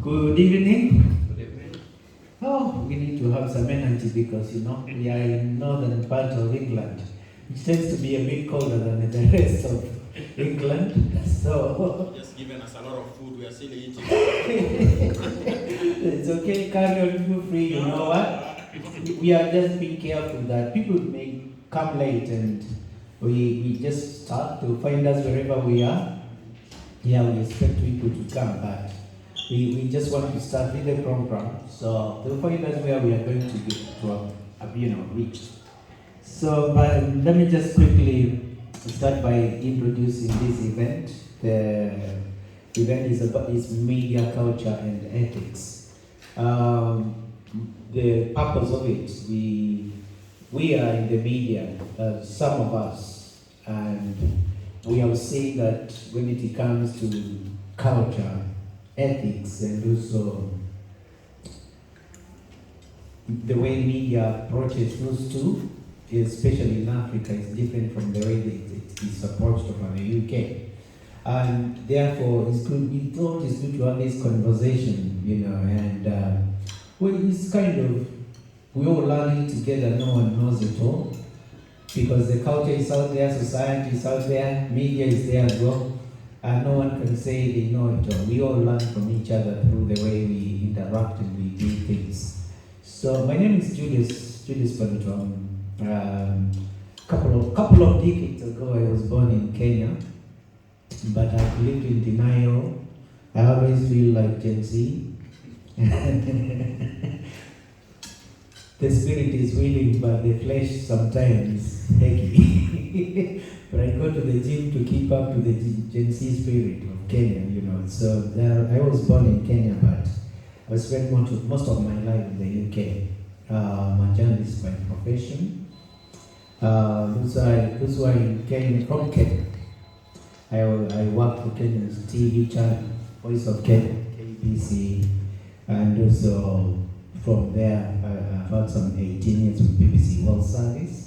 Good evening. Good evening. Oh, we need to have some energy because we are in northern part of England, which tends to be a bit colder than the rest of England. So Just given us a lot of food, we are still eating. it's okay, carry on, feel free. You know what? We are just being careful that people may come late and we just start to find us wherever we are. Yeah, we expect people to come, but we just want to start with the program, so they'll find us where we are going to get to reach. So, but let me just quickly start by introducing this event. The event is media culture and ethics. The purpose of it, we are in the media, some of us, and we have seen that when it comes to culture, ethics, and also the way media approaches those two, especially in Africa, is different from the way it is approached over the UK. And therefore, it's good. We thought it's good to have this conversation, and well, it's kind of, we're all learning together. No one knows it all because the culture is out there, society is out there, media is there as well. And no one can say they know it all. We all learn from each other through the way we interact and we do things. So my name is Julius Panto. Couple of decades ago, I was born in Kenya, but I've lived in denial. I always feel like Gen Z. The spirit is willing, but the flesh sometimes is heavy. But I go to the gym to keep up to the Gen Z spirit of Kenya, So I was born in Kenya, but I spent most of my life in the UK. I'm a journalist by profession. That's why in Kenya, from Kenya, I worked for Kenya's TV channel, Voice of Kenya, KBC, and also from there I've had some 18 years with BBC World Service.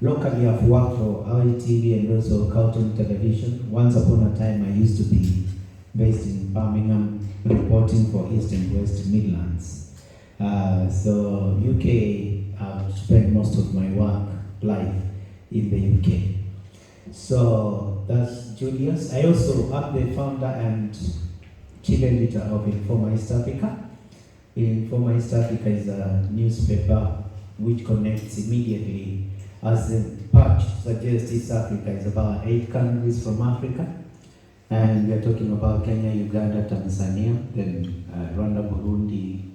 Locally, I've worked for ITV and also Carlton Television. Once upon a time, I used to be based in Birmingham, reporting for East and West Midlands. So UK, I've spent most of my life in the UK. So that's Julius. I also am the founder and chief editor of Informa East Africa. Informa East Africa is a newspaper which connects immediately. As the patch suggests, East Africa is about 8 countries from Africa. And we are talking about Kenya, Uganda, Tanzania, then Rwanda, Burundi,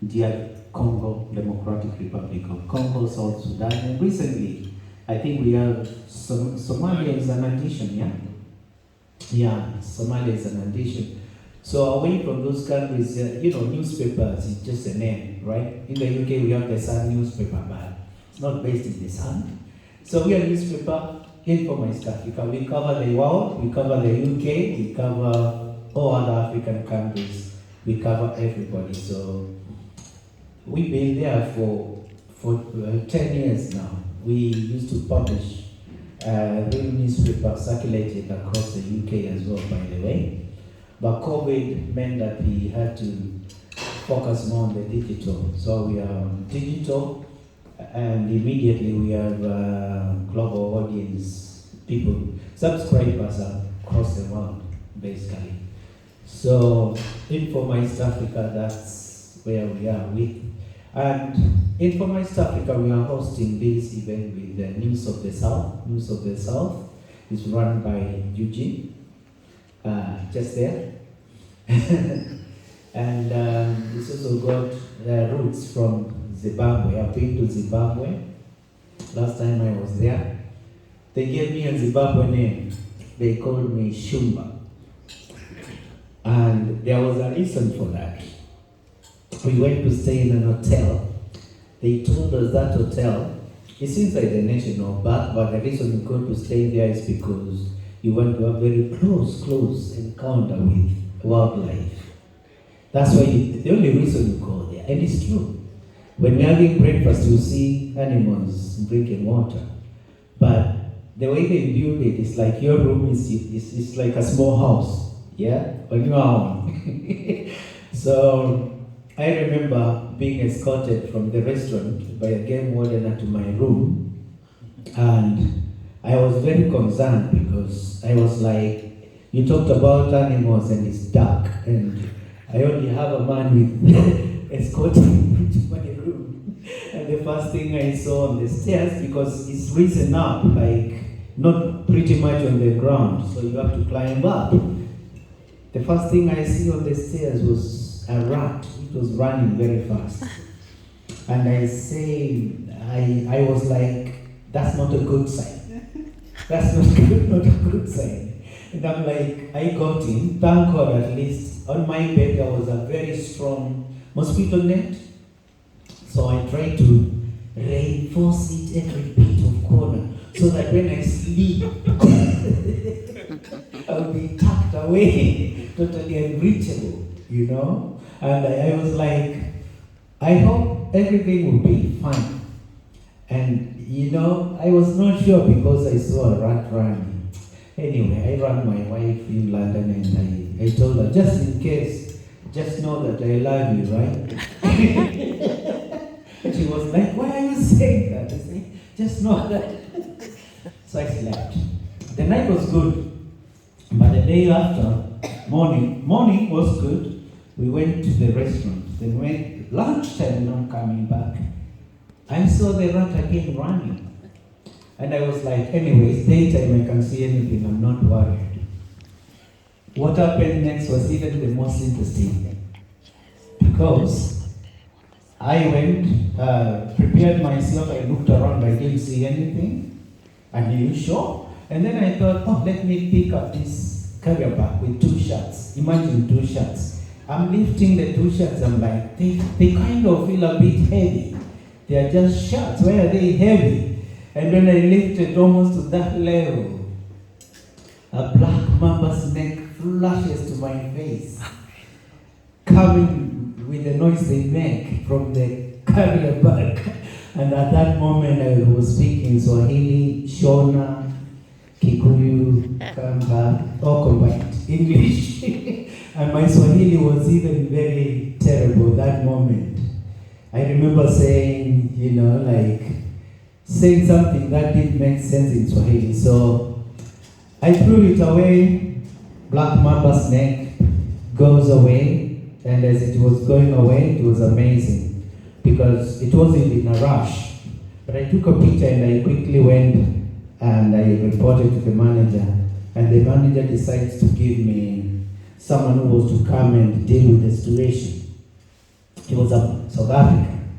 DR Congo, Democratic Republic of Congo, South Sudan. And recently, I think we have Somalia is an addition, yeah? Yeah, Somalia is an addition. So away from those countries, newspapers is just a name, right? In the UK, we have the Sun newspaper, but it's not based in the Sun. So we are a newspaper, Informa East Africa. We cover the world, we cover the UK, we cover all other African countries, we cover everybody. So we've been there for 10 years now. We used to publish real newspaper circulated across the UK as well, by the way. But COVID meant that we had to focus more on the digital. So we are on digital, and immediately we have global audience, people, subscribers across the world, basically. So Informa East Africa, that's where we are with. And Informa East Africa, we are hosting this event with the News of the South. News of the South is run by Eugene, just there. And it's also got roots from Zimbabwe. I've been to Zimbabwe. Last time I was there, they gave me a Zimbabwe name. They called me Shumba. And there was a reason for that. We went to stay in an hotel. They told us that hotel, it's inside the national park, but the reason you go to stay there is because you want to have very close encounter with wildlife. That's why the only reason you go there. And it's true. When you're having breakfast, you see animals drinking water. But the way they build it is like your room is like a small house, yeah, on your own. So I remember being escorted from the restaurant by a game warden to my room, and I was very concerned because I was like, you talked about animals and it's dark, and I only have a man with escorting me to my room. And the first thing I saw on the stairs, because it's risen up, like not pretty much on the ground, so you have to climb up. The first thing I see on the stairs was a rat. It was running very fast. And I was like, that's not a good sign. That's not a good sign. And I'm like, I got in. Thank God, at least on my bed there was a very strong mosquito net. So I tried to reinforce it every bit of corner so that when I sleep, I'll be tucked away, totally unreachable, you know? And I was like, I hope everything will be fine. And, you know, I was not sure because I saw a rat running. Anyway, I rang my wife in London and I told her, just in case, just know that I love you, right? And she was like, why are you saying that? I said, just know that. So I slept. The night was good. But the day after, morning was good. We went to the restaurant. Then when lunchtime, I'm coming back, I saw the rat again running. And I was like, anyways, daytime I can see anything, I'm not worried. What happened next was even the most interesting. Because I went, prepared myself, I looked around, I didn't see anything. And you sure? And then I thought, oh, let me pick up this carrier bag with 2 shirts. Imagine 2 shirts. I'm lifting the 2 shirts, I'm like, they kind of feel a bit heavy. They are just shirts, why are they heavy? And when I lifted almost to that level, a black mamba snake flashes to my face, coming with the noise they make from the carrier bag. And at that moment I was speaking Swahili, Shona, Kikuyu, Kamba, all combined, English. And my Swahili was even very terrible that moment. I remember saying, you know, like, saying something that didn't make sense in Swahili. So I threw it away, black mamba snake goes away, and as it was going away, it was amazing because it wasn't in a rush. But I took a picture and I quickly went and I reported to the manager, and the manager decides to give me someone who was to come and deal with the situation. He was a South African,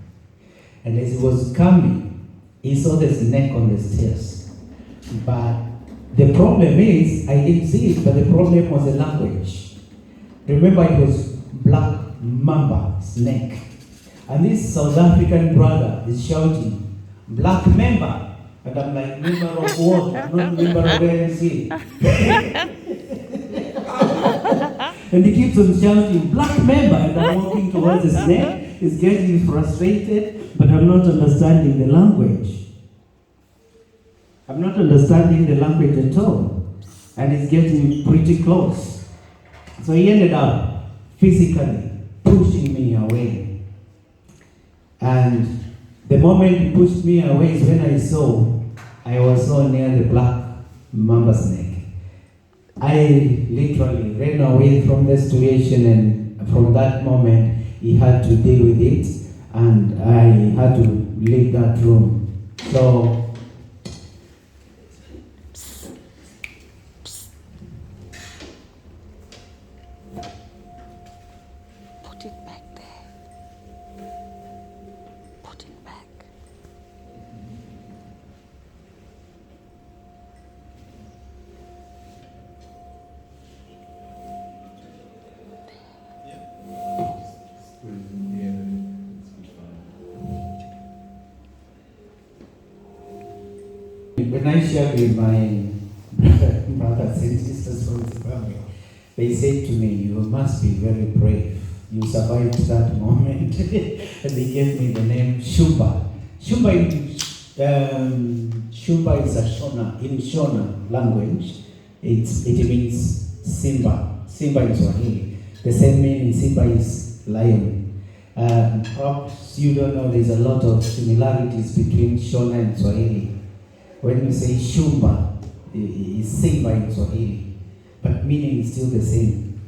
and as he was coming, he saw the snake on the stairs. But the problem is, I didn't see it, but the problem was the language. Remember, it was black mamba snake. And this South African brother is shouting, black member. And I'm like, member of what? I'm not member of ANC. And he keeps on shouting, black member. And I'm walking towards the snake. He's getting frustrated, but I'm not understanding the language. I'm not understanding the language at all. And he's getting pretty close. So he ended up physically pushing me away. And the moment he pushed me away is when I was so near the black mamba snake. I literally ran away from the situation, and from that moment he had to deal with it, and I had to leave that room. So put it back there. Put it back. when I shared with my brothers and sisters from the family, they said to me, you must be very brave. You survived that moment. And they gave me the name Shumba. Shumba is a Shona. In Shona language, it means Simba. Simba in Swahili. The same meaning, Simba is lion. Perhaps you don't know there's a lot of similarities between Shona and Swahili. When you say Shumba, it's Simba in Swahili, but meaning is still the same.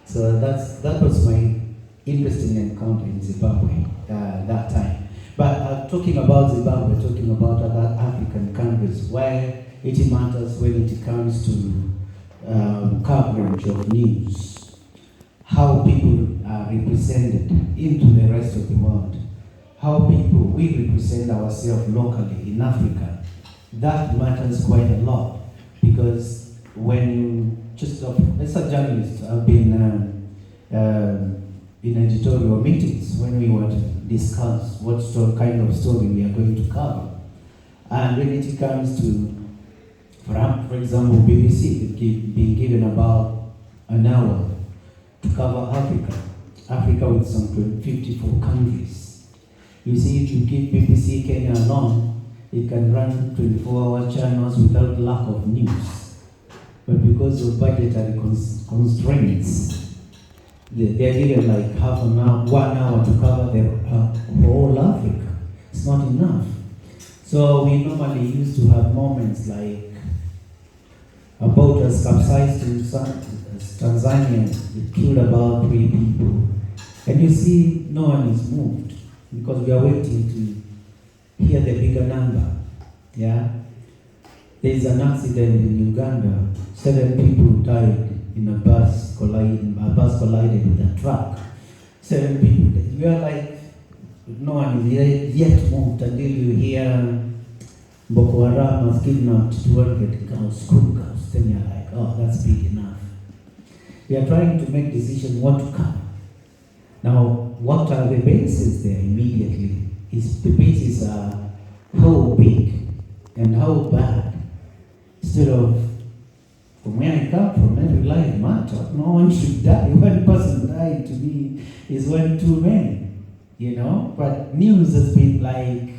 So that was my interesting encounter in Zimbabwe that time. But talking about Zimbabwe, talking about other African countries, where it matters when it comes to coverage of news, how people are represented into the rest of the world, how we represent ourselves locally in Africa. That matters quite a lot, because when you just, as a journalist, I've been in editorial meetings when we would discuss what kind of story we are going to cover. And when it comes to, for example, BBC being given about an hour to cover Africa with some 54 countries. You see, if you give BBC Kenya alone, it can run 24-hour channels without lack of news. But because of budgetary constraints, they're given like half an hour, 1 hour to cover the whole Africa. It's not enough. So we normally used to have moments like a boat has capsized in Tanzania, it killed about 3 people. And you see, no one is moved because we are waiting to hear the bigger number. Yeah? There's an accident in Uganda. 7 people died in a bus collided with a truck. 7 people. We are like, no one is yet moved until you hear Boko Haram has kidnapped 200 girls, school girls. Then you're like, oh, that's big enough. We are trying to make decisions what to cover. Now, what are the bases there immediately? The bases are how big and how bad. Instead of, from where I come from, every life matters. No one should die. One person dying to me is one too many, you know? But news has been like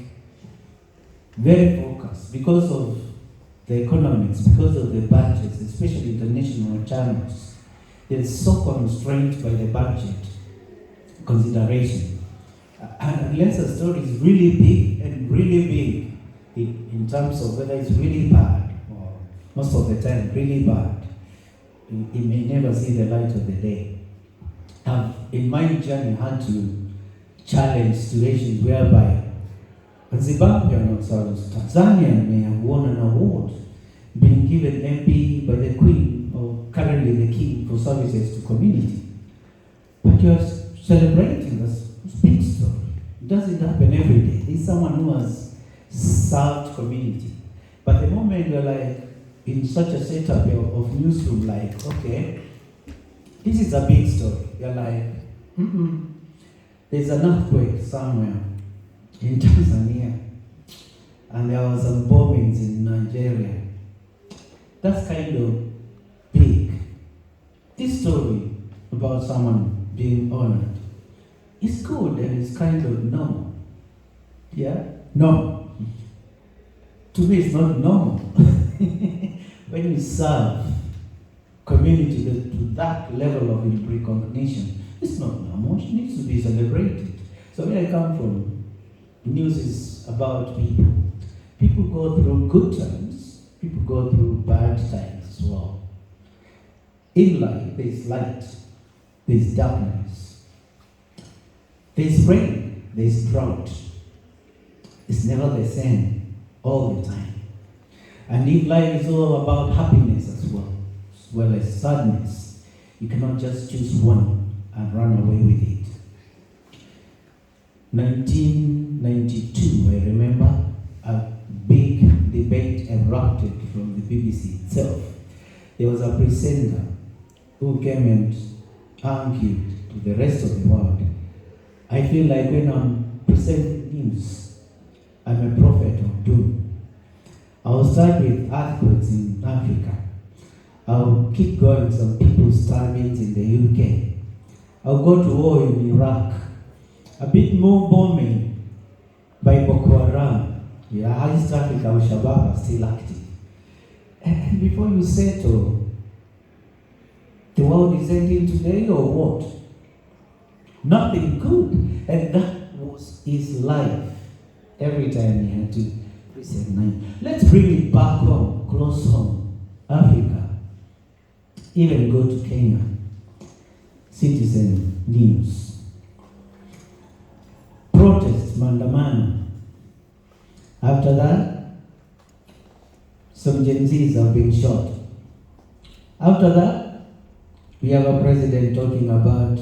very focused because of the economics, because of the budgets, especially international channels. They're so constrained by the budget consideration. And unless a story is really big and really big in terms of whether it's really bad, or most of the time really bad, it may never see the light of the day. In my journey, I had to challenge situations whereby a Zimbabwean or Tanzania may have won an award, being given MP by the Queen, or currently the King, for services to community. But you're celebrating this big story. It doesn't happen every day. There's someone who has served community. But the moment you're like in such a setup of newsroom, like, okay, this is a big story. You're like, there's an earthquake somewhere in Tanzania, and there was some bombings in Nigeria. That's kind of big. This story about someone being honored is good and it's kind of normal. Yeah? No. To me, it's not normal. When you serve community to that level of recognition, it's not normal. It needs to be celebrated. So where I come from, news is about people. People go through good times. People go through bad times as well. In life, there's light. There's darkness. There's rain. There's drought. It's never the same all the time. And if life is all about happiness as well as sadness, you cannot just choose one and run away with it. 1992, I remember, a big debate erupted from the BBC itself. There was a presenter who came and argued to the rest of the world. I feel like when I'm presenting news, I'm a prophet of doom. I'll start with earthquakes in Africa. I'll keep going, some people starving in the UK. I'll go to war in Iraq. A bit more bombing by Boko Haram. Yeah, East Africa, Al-Shabaab are still active. And before you settle, the world is ending today or what? Nothing good. And that was his life. Every time he had to preserve 9. Let's bring it back home, close home, Africa. Even go to Kenya. Citizen news. Protest, maandamano. After that, some Gen Zs have been shot. After that, we have a president talking about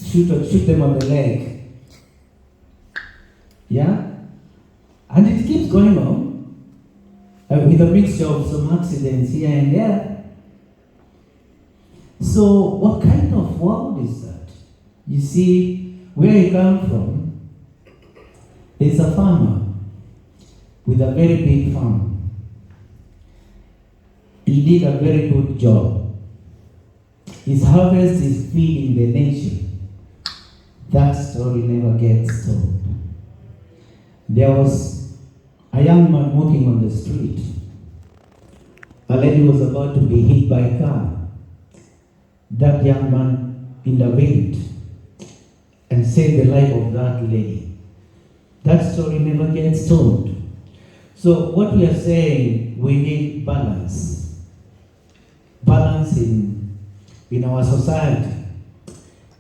shoot them on the leg. Yeah? And it keeps going on with a mixture of some accidents here and there. So what kind of world is that? You see, where he come from, there's a farmer with a very big farm. He did a very good job. His harvest is feeding the nation. That story never gets told. There was a young man walking on the street. A lady was about to be hit by a car. That young man intervened and saved the life of that lady. That story never gets told. So what we are saying, we need balance. Balance in our society,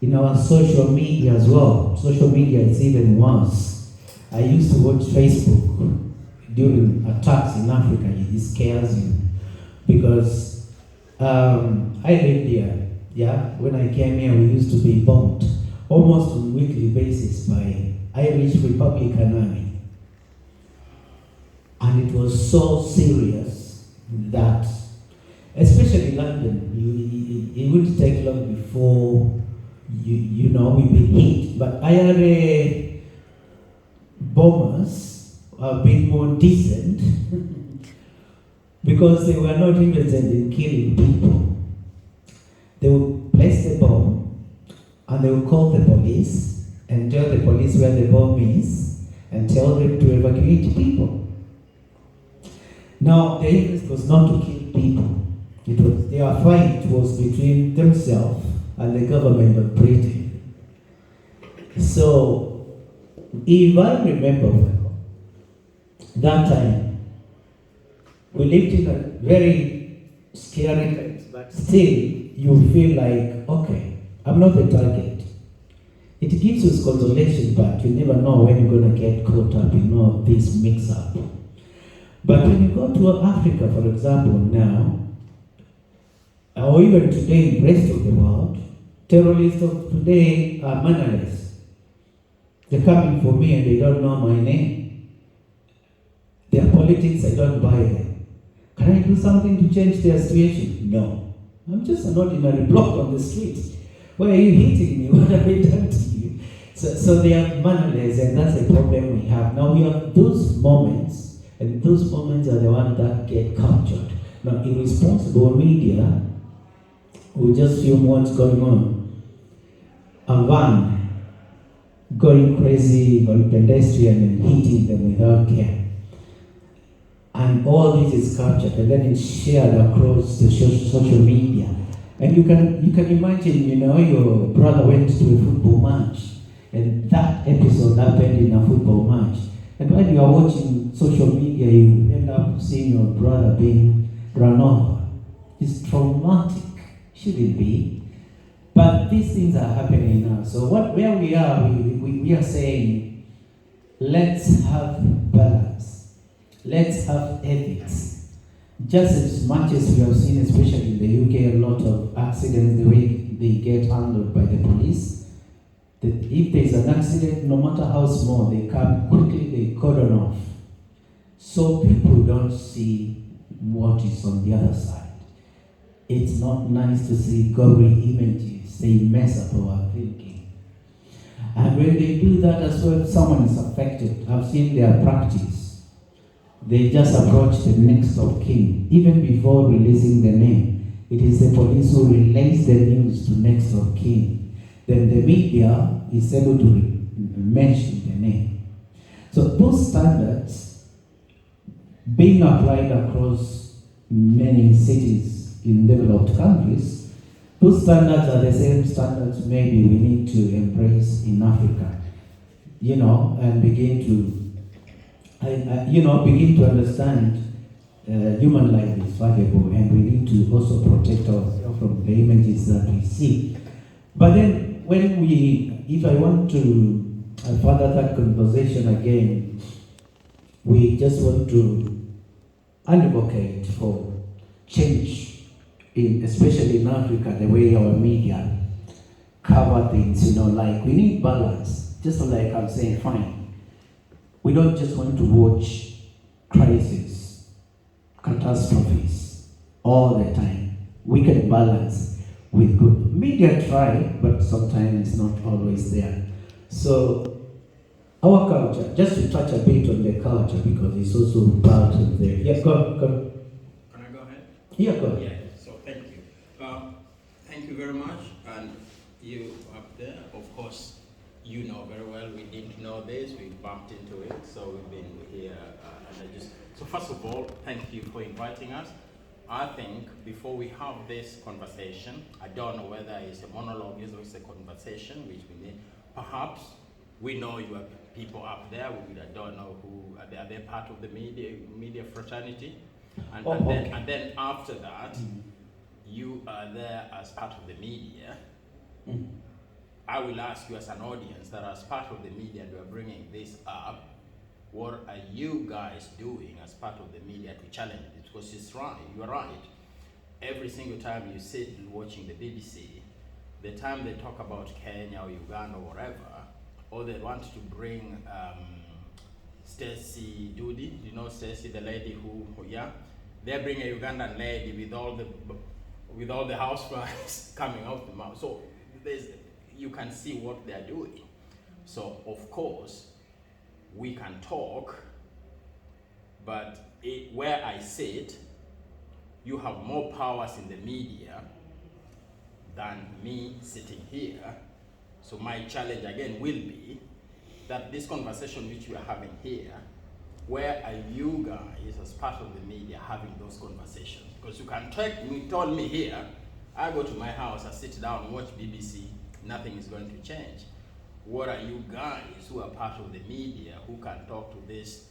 in our social media as well. Social media is even worse. I used to watch Facebook during attacks in Africa. It scares you because I lived here. Yeah, when I came here, we used to be bombed almost on a weekly basis by Irish Republican Army. And it was so serious that, especially London, it wouldn't take long before we'd be hit. But IRA bombers are a bit more decent because they were not interested in killing people. They would place the bomb and they would call the police and tell the police where the bomb is and tell them to evacuate people. Now, the interest was not to kill people. Their fight was between themselves and the government of Britain. So, if I remember well, that time, we lived in a very scary place, but still, you feel like, okay, I'm not the target. It gives you consolation, but you never know when you're going to get caught up in all this mix-up. But when you go to Africa, for example, now, or even today in the rest of the world, terrorists of today are mannerless. They're coming for me and they don't know my name. Their politics, I don't buy them. Can I do something to change their situation? No. I'm just an ordinary block on the street. Why are you hitting me? What have I done to you? So they are mannerless, and that's the problem we have. Now we have those moments, and those moments are the ones that get captured. Now, irresponsible media will just film what's going on. A van going crazy on pedestrian and hitting them without care. And all this is captured and then it's shared across the social media. And you can imagine, your brother went to a football match and that episode happened in a football match. And when you are watching social media, you end up seeing your brother being run over. It's traumatic. Shouldn't be. But these things are happening now. So where we are, we are saying, let's have balance. Let's have ethics. Just as much as we have seen, especially in the UK, a lot of accidents, the way they get handled by the police, that if there's an accident, no matter how small, they come quickly, they cordon off. So people don't see what is on the other side. It's not nice to see gory images. They mess up our thinking. And when they do that as well, someone is affected. I've seen their practice. They just approach the next of kin, even before releasing the name. It is the police who relays the news to next of kin. Then the media is able to mention the name. So those standards being applied across many cities in developed countries, those standards are the same standards maybe we need to embrace in Africa, and begin to understand human life is valuable, and we need to also protect ourselves from the images that we see. But then, if I want to further that conversation again, we just want to advocate for change, especially in Africa, the way our media cover things, like we need balance. Just like I'm saying, fine. We don't just want to watch crises, catastrophes all the time. We can balance with good. Media try, but sometimes it's not always there. So our culture, just to touch a bit on the culture, because it's also part of the... Yeah, go. Can I go ahead? Yeah, go ahead. Yeah, so thank you. Thank you very much. And you up there, of course, you know very well, we didn't know this, we bumped into it, so we've been here. So first of all, thank you for inviting us. I think before we have this conversation, I don't know whether it's a monologue or it's a conversation, which we need. Perhaps we know you are people up there, we don't know who, are they part of the media fraternity? And then after that, you are there as part of the media. I will ask you as an audience that as part of the media and we are bringing this up, what are you guys doing as part of the media to challenge it? Because it's right, you're right. Every single time you sit watching the BBC, the time they talk about Kenya or Uganda or wherever, or they want to bring Stacey Doody, Stacey, the lady who, they bring a Ugandan lady with all the house flies coming out the mouth. So you can see what they're doing. So of course, we can talk, but where I sit, you have more powers in the media than me sitting here. So my challenge again will be that this conversation which we are having here, where are you guys as part of the media having those conversations? Because you can tell me here, I go to my house, I sit down and watch BBC, nothing is going to change. What are you guys who are part of the media who can talk to these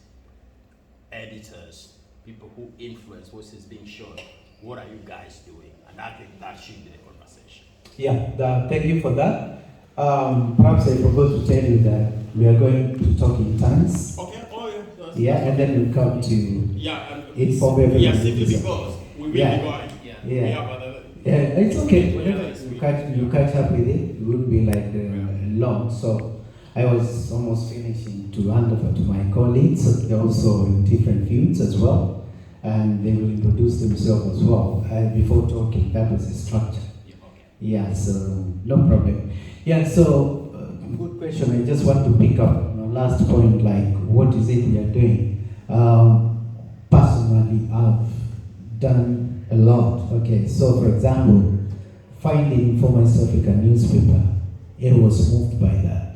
editors, people who influence what is being shown? What are you guys doing? And I think that should be the conversation. Yeah, thank you for that. Perhaps I forgot to tell you that we are going to talk in tongues. Okay, and then we'll come to inform everyone. Yeah, simply because we will be going. We have other... it's okay. Whenever you catch up with it, it will be like long. So I was almost finishing to hand over to my colleagues. They're also in different fields as well, and they will introduce themselves as well before talking. That was the structure. Yeah, so no problem. Yeah, so good question. I just want to pick up on the last point, like what is it we are doing? Personally, I've done a lot. Okay, so for example, finding for East African newspaper, it was moved by that.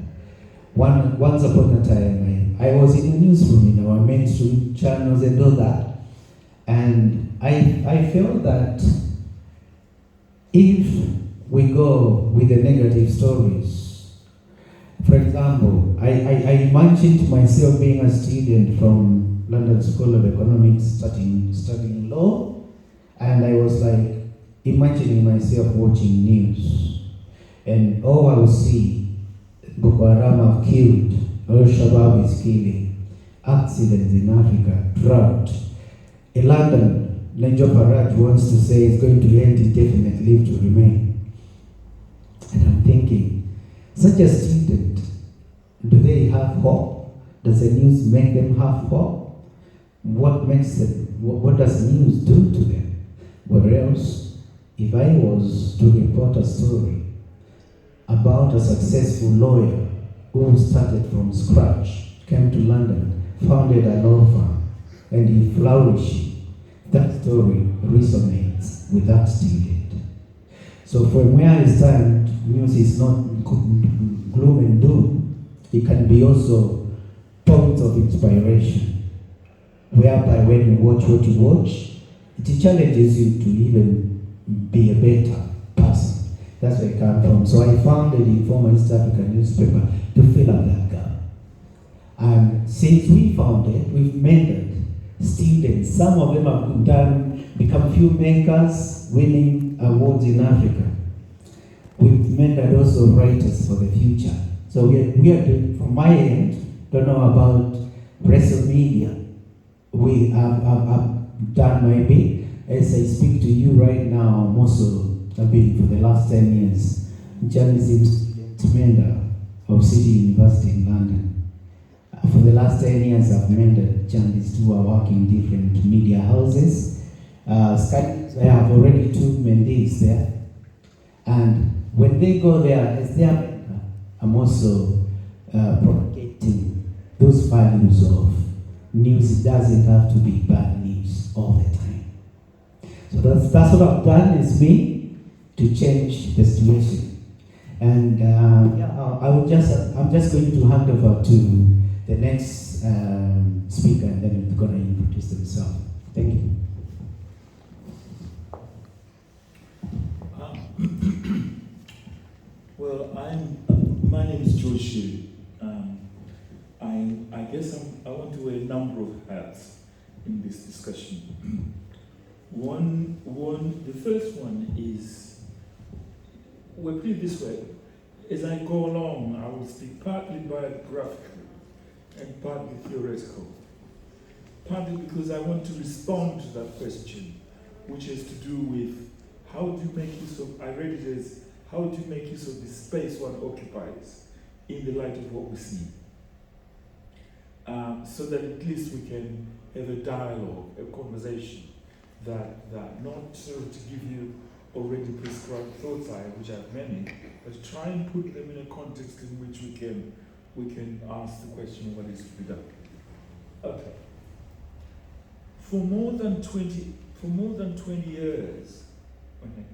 Once upon a time, I was in a newsroom in our mainstream channels and all that, and I felt that if we go with the negative stories, for example, I imagined myself being a student from London School of Economics, studying law, and I was like imagining myself watching news, and all I would see, Boko Haram have killed, Al Shabaab is killing, accidents in Africa, drought. In London, Nigel Farage wants to say it's going to end indefinite leave to remain. And I'm thinking, such a student, do they have hope? Does the news make them have hope? What makes them, what does news do to them? What else, if I was to report a story about a successful lawyer who started from scratch, came to London, founded a law firm, and he flourished, that story resonates with that student. So from where I stand, news is not gloom and doom. It can be also points of inspiration, whereby when you watch what you watch, it challenges you to even be a better person. That's where I come from. So I founded the Informal East African newspaper to fill up that gap. And since we founded, we've mentored students. Some of them have become filmmakers, winning awards in Africa. We've mentored also writers for the future. So we are doing, from my end, don't know about rest of media. I've done my bit. As I speak to you right now, I'm also, I've been for the last 10 years, journalism student mentor of City University in London. For the last 10 years, I've mentored journalists who are working in different media houses. I have already 2 mentees there. And when they go there, as their mentor, I'm also propagating those values of news. It doesn't have to be bad news all the time. So that's what I've done, is me, to change the situation. And I'm just going to hand over to the next speaker, and then we're going to introduce themselves. Thank you. Well, my name is Joshua. I guess I want to wear a number of hats in this discussion. The first one is, we'll put it this way: as I go along, I will speak partly biographical and partly theoretical. Partly because I want to respond to that question, which has to do with how do you make use of, I read it as, how do you make use of the space one occupies in the light of what we see? So that at least we can have a dialogue, a conversation, that not sort of to give you already prescribed thoughts, which I have many, but try and put them in a context in which we can ask the question of what is to be done. Okay. For more than 20 years, okay,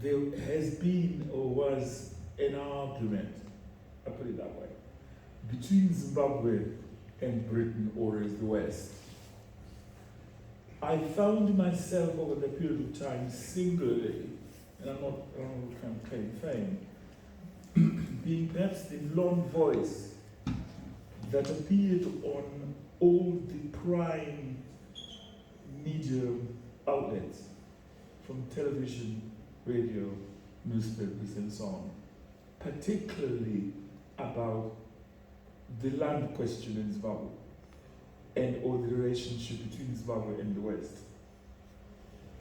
there has been or was an argument, I put it that way, between Zimbabwe and Britain, or as the West. I found myself over the period of time singularly, and I'm not trying to claim fame, being perhaps the lone voice that appeared on all the prime media outlets, from television, radio, newspapers, and so on, particularly about the land question in Zimbabwe or the relationship between Zimbabwe and the West.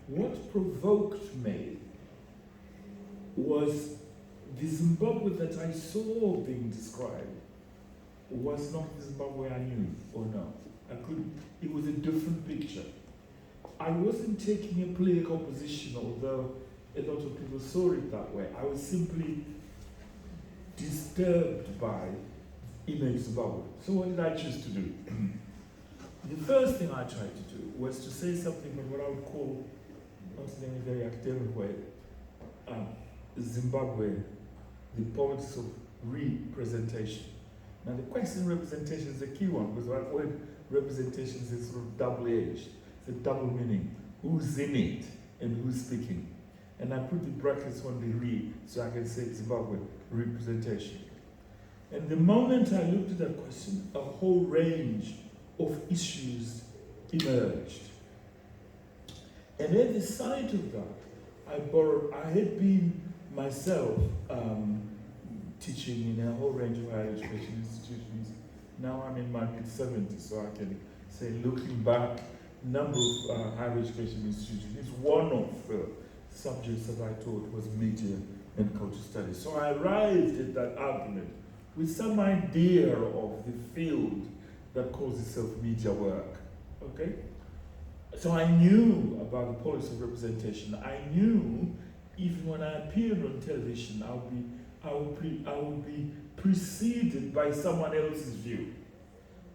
What provoked me was the Zimbabwe that I saw being described was not the Zimbabwe I knew or know. It was a different picture. I wasn't taking a political position, although a lot of people saw it that way. I was simply disturbed by image Zimbabwe. So what did I choose to do? The first thing I tried to do was to say something in what I would call, not in a very academic way, Zimbabwe, the politics of representation. Now the question representation is a key one, because that word representation is sort of double-edged. It's a double meaning. Who's in it and who's speaking? And I put the brackets on the re, so I can say Zimbabwe representation. And the moment I looked at that question, a whole range of issues emerged. And at the sight of that, I had been myself teaching in a whole range of higher education institutions. Now I'm in my mid-70s, so I can say, looking back, number of higher education institutions, one of the subjects that I taught was media and culture studies. So I arrived at that argument with some idea of the field that calls itself media work, okay? So I knew about the policy of representation. I knew even when I appeared on television, I would be preceded by someone else's view.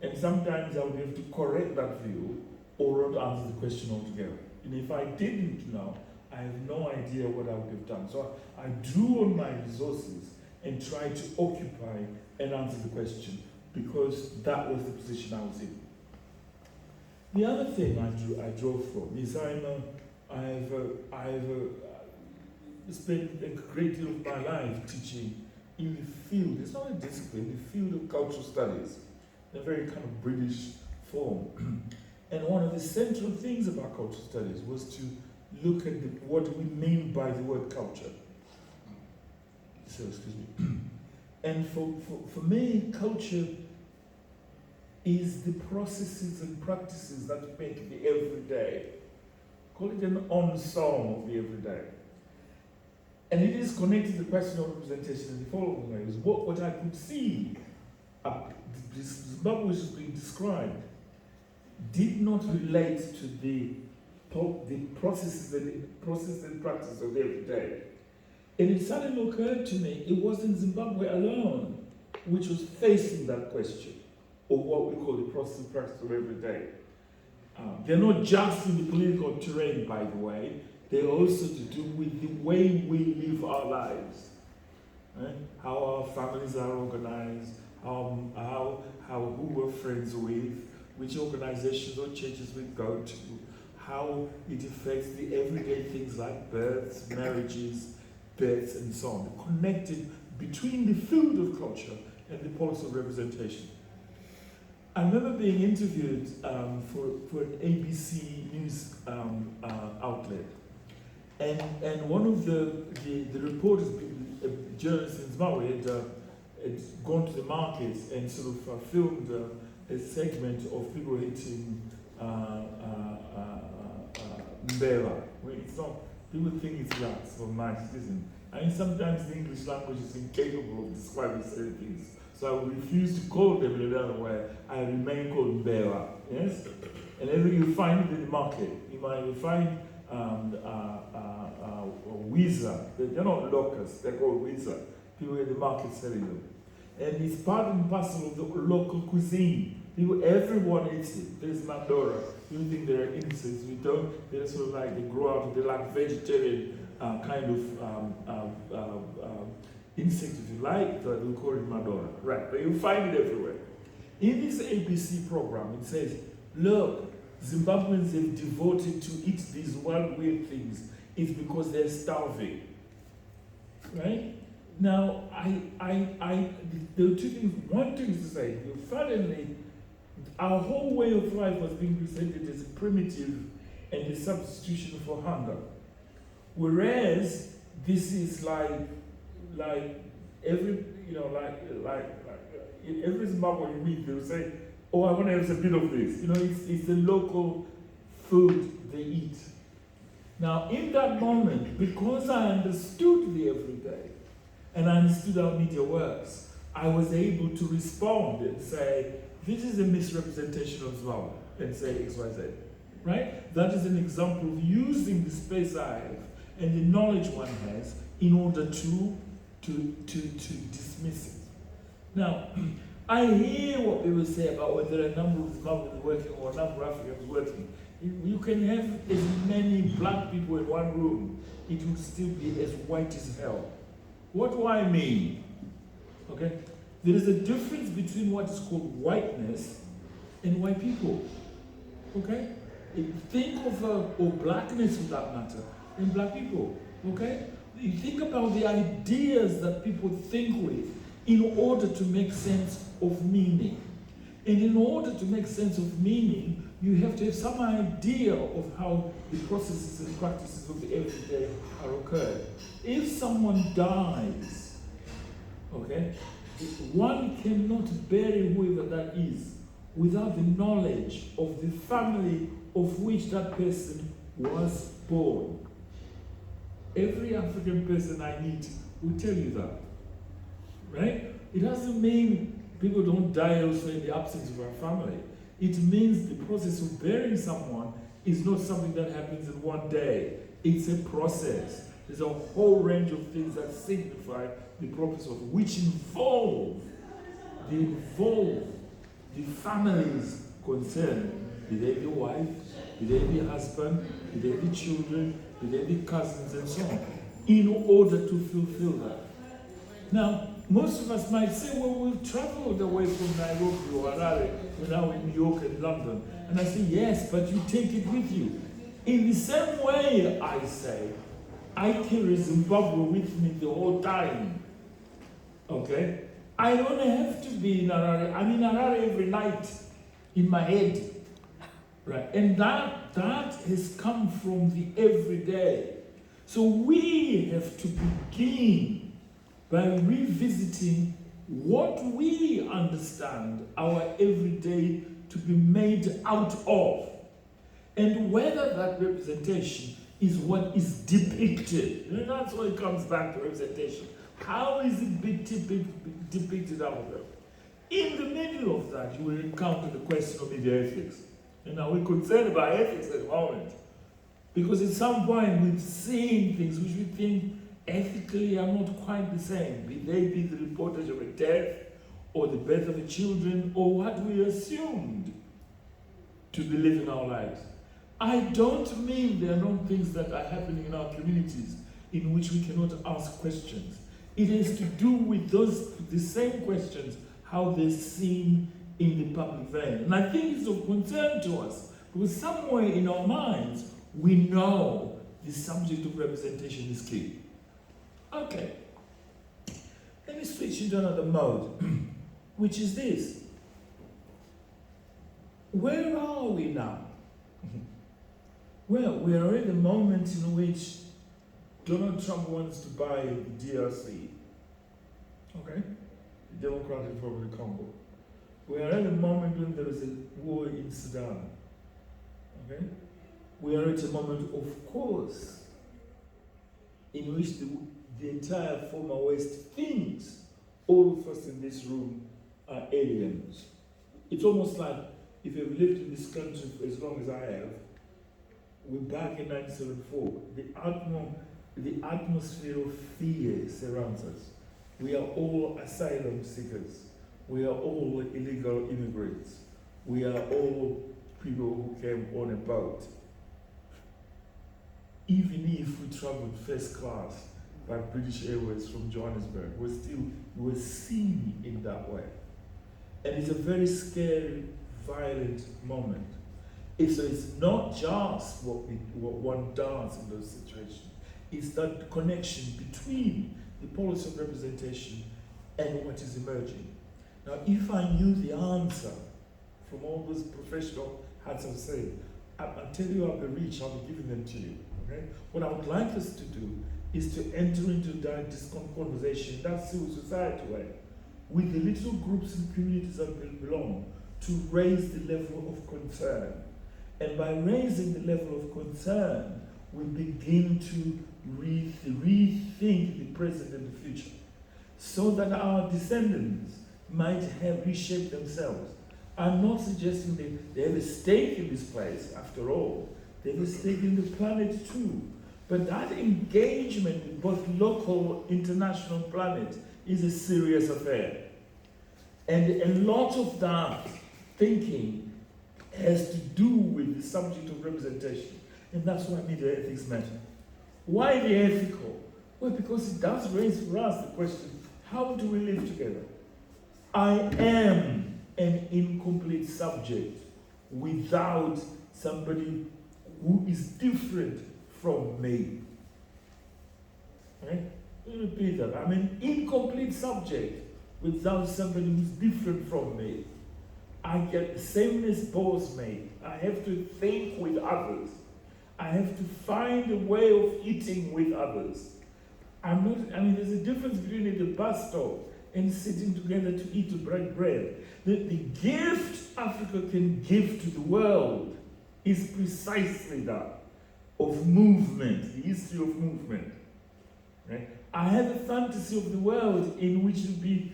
And sometimes I would have to correct that view or not answer the question altogether. And if I didn't know, I have no idea what I would have done. So I drew on my resources and tried to occupy and answer the question, because that was the position I was in. The other thing I draw from is spent a great deal of my life teaching in the field, it's not a discipline, the field of cultural studies, in a very kind of British form. And one of the central things about cultural studies was to look at what we mean by the word culture. So, excuse me. And for me, culture is the processes and practices that make the everyday. Call it an ensemble of the everyday. And it is connected to the question of representation in the following ways. What I could see, Zimbabwe which is being described, did not relate to the processes and practices of the everyday. And it suddenly occurred to me, it wasn't Zimbabwe alone which was facing that question of what we call the process and practice of every day. They're not just in the political terrain, by the way, they're also to do with the way we live our lives. Right? How our families are organized, who we're friends with, which organizations or churches we go to, how it affects the everyday things like births, marriages, deaths, and so on. Connected between the field of culture and the policy of representation. I remember being interviewed for an ABC news outlet, and one of the reporters, journalists in Zimbabwe, had gone to the markets and sort of filmed a segment of people eating mbeva. It's not, people think it's rats or mice, it isn't. I mean, sometimes the English language is incapable of describing certain things. So I would refuse to call them in another way. I remain called mbeva, yes? And every you find it in the market. You might find Weezer. They're not locusts, they're called Weezer. People in the market selling them. And it's part and parcel of the local cuisine. Everyone eats it. There's Mandora. You think they're insects. We don't. They're sort of like, they grow out, they're like vegetarian kind of insect, if you like, that we call it Mandora. Right, but you find it everywhere. In this ABC program, it says, look, Zimbabweans have devoted to eat these wild, weird things. It's because they're starving. Right? Now, there are two things. One thing is to say, suddenly, our whole way of life was being presented as primitive and a substitution for hunger. Whereas this is like every, every Zimbabwean you meet, they'll say, oh, I want to have a bit of this. It's the local food they eat. Now, in that moment, because I understood the everyday, and I understood how media works, I was able to respond and say, this is a misrepresentation of Zimbabwe, and say XYZ, right? That is an example of using the space I have and the knowledge one has in order to dismiss it. Now, I hear what people say about whether a number of Zimbabweans working or a number of Africans working. You can have as many black people in one room, it will still be as white as hell. What do I mean? Okay? There is a difference between what is called whiteness and white people. Okay? Think of or blackness for that matter, and black people. Okay? You think about the ideas that people think with in order to make sense of meaning. And in order to make sense of meaning, you have to have some idea of how the processes and practices of the everyday are occurred. If someone dies, okay, one cannot bury whoever that is without the knowledge of the family of which that person was born. Every African person I meet will tell you that, right? It doesn't mean people don't die also in the absence of our family. It means the process of burying someone is not something that happens in one day. It's a process. There's a whole range of things that signify the purpose of which involve the families concerned. Be they the wife, be they the husband, be they the children, be they the cousins, and so on, in order to fulfill that. Now, most of us might say, well, we've traveled away from Nairobi or Harare, we're now in New York and London. And I say, yes, but you take it with you. In the same way, I say, I carry Zimbabwe with me the whole time. Okay? I don't have to be in Harare. I'm in Harare every night in my head. Right? And that has come from the everyday. So we have to begin by revisiting what we understand our everyday to be made out of, and whether that representation is what is depicted. And that's why it comes back to representation. How is it depicted out there? In the middle of that, you will encounter the question of media ethics. And now we're concerned about ethics at the moment, because at some point we've seen things which we think ethically are not quite the same. Be they be the reportage of a death, or the birth of a children, or what we assumed to be living our lives. I don't mean there are not things that are happening in our communities in which we cannot ask questions. It has to do with the same questions, how they're seen in the public vein. And I think it's of concern to us, because somewhere in our minds, we know the subject of representation is key. Okay, let me switch into another mode, which is this. Where are we now? Well, we are at a moment in which Donald Trump wants to buy the DRC, okay? The Democratic Republic of Congo. We are at a moment when there is a war in Sudan, okay? We are at a moment, of course, in which the entire former West thinks all of us in this room are aliens. It's almost like if you've lived in this country for as long as I have, we're back in 1974. The atmosphere of fear surrounds us. We are all asylum seekers. We are all illegal immigrants. We are all people who came on a boat. Even if we traveled first class by British Airways from Johannesburg, we're seen in that way. And it's a very scary, violent moment. So it's not just what one does in those situations. It's that connection between the policy of representation and what is emerging. Now, if I knew the answer from all those professional hats I've said, I'll tell you I'll be rich, I'll be giving them to you. Okay? What I would like us to do is to enter into this conversation, that civil society way, with the little groups and communities that we belong, to raise the level of concern. And by raising the level of concern, we begin to rethink the present and the future, so that our descendants might have reshaped themselves. I'm not suggesting they have a stake in this place, after all. They have a stake in the planet too. But that engagement with both local and international planet is a serious affair. And a lot of that thinking has to do with the subject of representation. And that's why media ethics matter. Why the ethical? Well, because it does raise for us the question, how do we live together? I am an incomplete subject without somebody who is different from me. Right? Let me repeat that. I'm an incomplete subject without somebody who's different from me. I get the sameness bores me. I have to think with others. I have to find a way of eating with others. There's a difference between at the bus stop and sitting together to eat to break bread. The gift Africa can give to the world is precisely that, of movement, the history of movement. Right? I have a fantasy of the world in which it will be,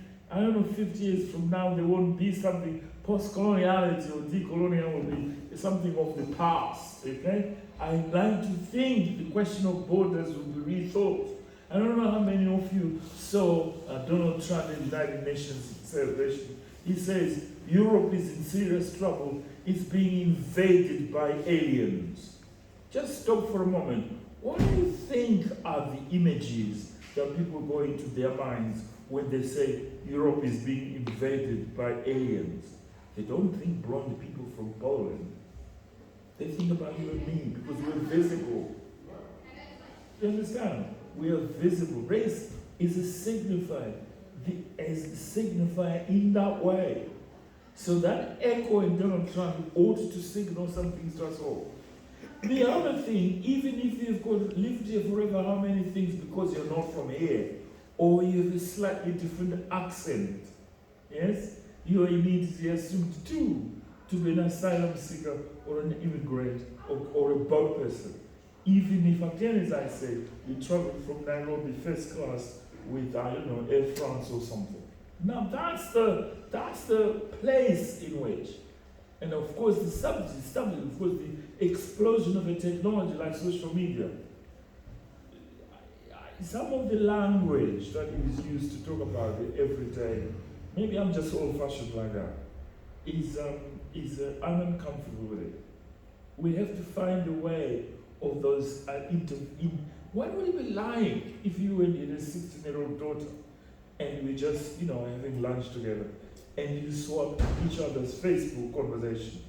50 years from now, there won't be something, post-coloniality or decolonial will be something of the past, okay? I like to think the question of borders will be rethought. I don't know how many of you saw Donald Trump in the United Nations celebration. He says, Europe is in serious trouble. It's being invaded by aliens. Just stop for a moment. What do you think are the images that people go into their minds when they say Europe is being invaded by aliens? They don't think blonde people from Poland. They think about you and me because we're visible. You understand? We are visible. Race is a signifier, in that way. So that echo in Donald Trump ought to signal something to us all. The other thing, even if you've got lived here forever, how many things because you're not from here, or you have a slightly different accent, yes, you are immediately assumed to be an asylum seeker or an immigrant or a boat person. Even if, again, as I say, you travel from Nairobi first class with, Air France or something. Now that's the place in which, and of course the subject, of course the explosion of a technology like social media. Some of the language that is used to talk about it every day, maybe I'm just old-fashioned like that, is I'm uncomfortable with it. We have to find a way of those what would it be like if you and your 16-year-old daughter and we just, having lunch together and you swap each other's Facebook conversation?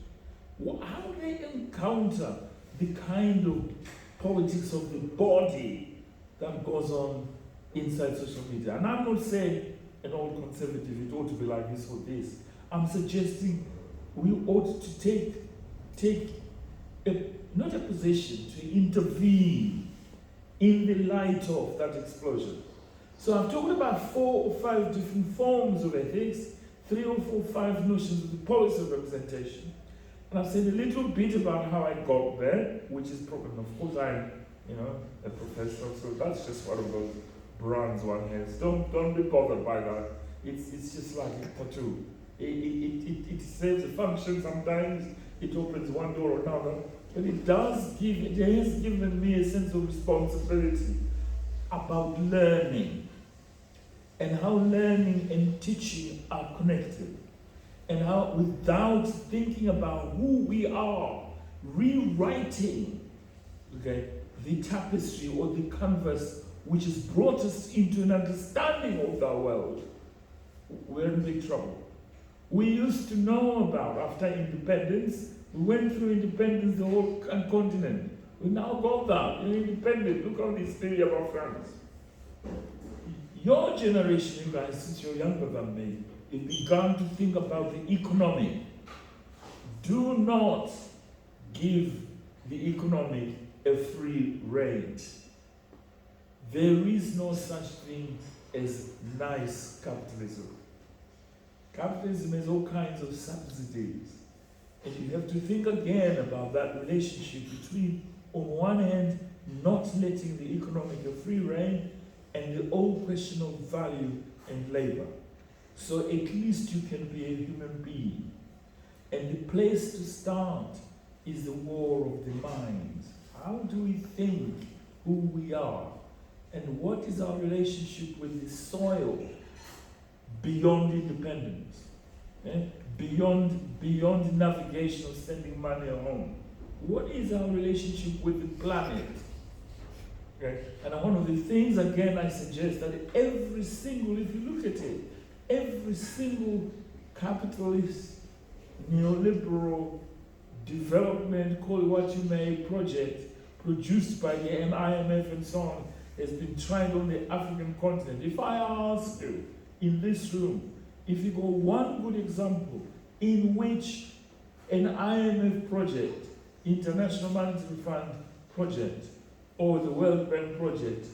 How do they encounter the kind of politics of the body that goes on inside social media? And I'm not saying an old conservative, it ought to be like this or this. I'm suggesting we ought to take not a position, to intervene in the light of that explosion. So I'm talking about 4 or 5 different forms of ethics, 3 or 4 or 5 notions of the policy of representation. And I've said a little bit about how I got there, which is probably, of course, I'm, a professor, so that's just one of those brands one has. Don't be bothered by that. It's just like a tattoo. It serves a function sometimes, it opens one door or another, but it has given me a sense of responsibility about learning and how learning and teaching are connected, and how without thinking about who we are, rewriting the tapestry or the canvas which has brought us into an understanding of the world, we're in big trouble. We used to know about, after independence, we went through independence, the whole continent. We now got that, we're independent. Look how the history about France. Your generation, you guys, since you're younger than me, you began to think about the economy. Do not give the economy a free rein. There is no such thing as nice capitalism. Capitalism has all kinds of subsidies. And you have to think again about that relationship between, on one hand, not letting the economic a free rein, and the whole question of value and labor. So at least you can be a human being. And the place to start is the war of the minds. How do we think who we are? And what is our relationship with the soil beyond independence? Beyond navigation of sending money home? What is our relationship with the planet? And one of the things, again, I suggest that every single, if you look at it, every single capitalist, neoliberal, development, call it what you may, project produced by the IMF and so on, has been tried on the African continent. If I ask you in this room, if you go one good example in which an IMF project, International Monetary Fund project, or the World Bank project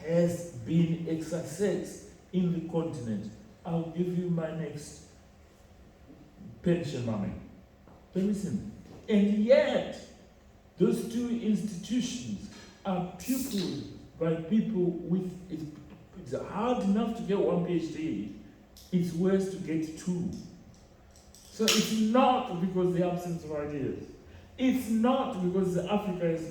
has been a success in the continent, I'll give you my next pension money. Very simple. And yet, those two institutions are pupilled by people with, it's hard enough to get one PhD, it's worse to get 2. So it's not because of the absence of ideas. It's not because Africa has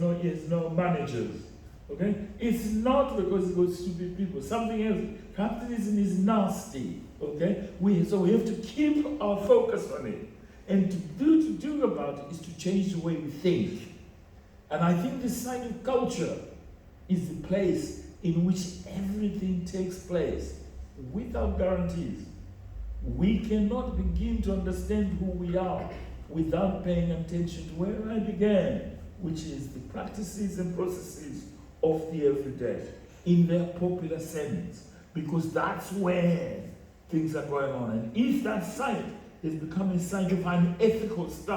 no managers. Okay? It's not because it goes stupid people. Something else. Capitalism is nasty. Okay? So we have to keep our focus on it. And to do about it is to change the way we think. And I think this side of culture is the place in which everything takes place without guarantees. We cannot begin to understand who we are without paying attention to where I began, which is the practices and processes of the everyday in their popular settings, because that's where things are going on. And if that site is becoming a site of unethical stuff,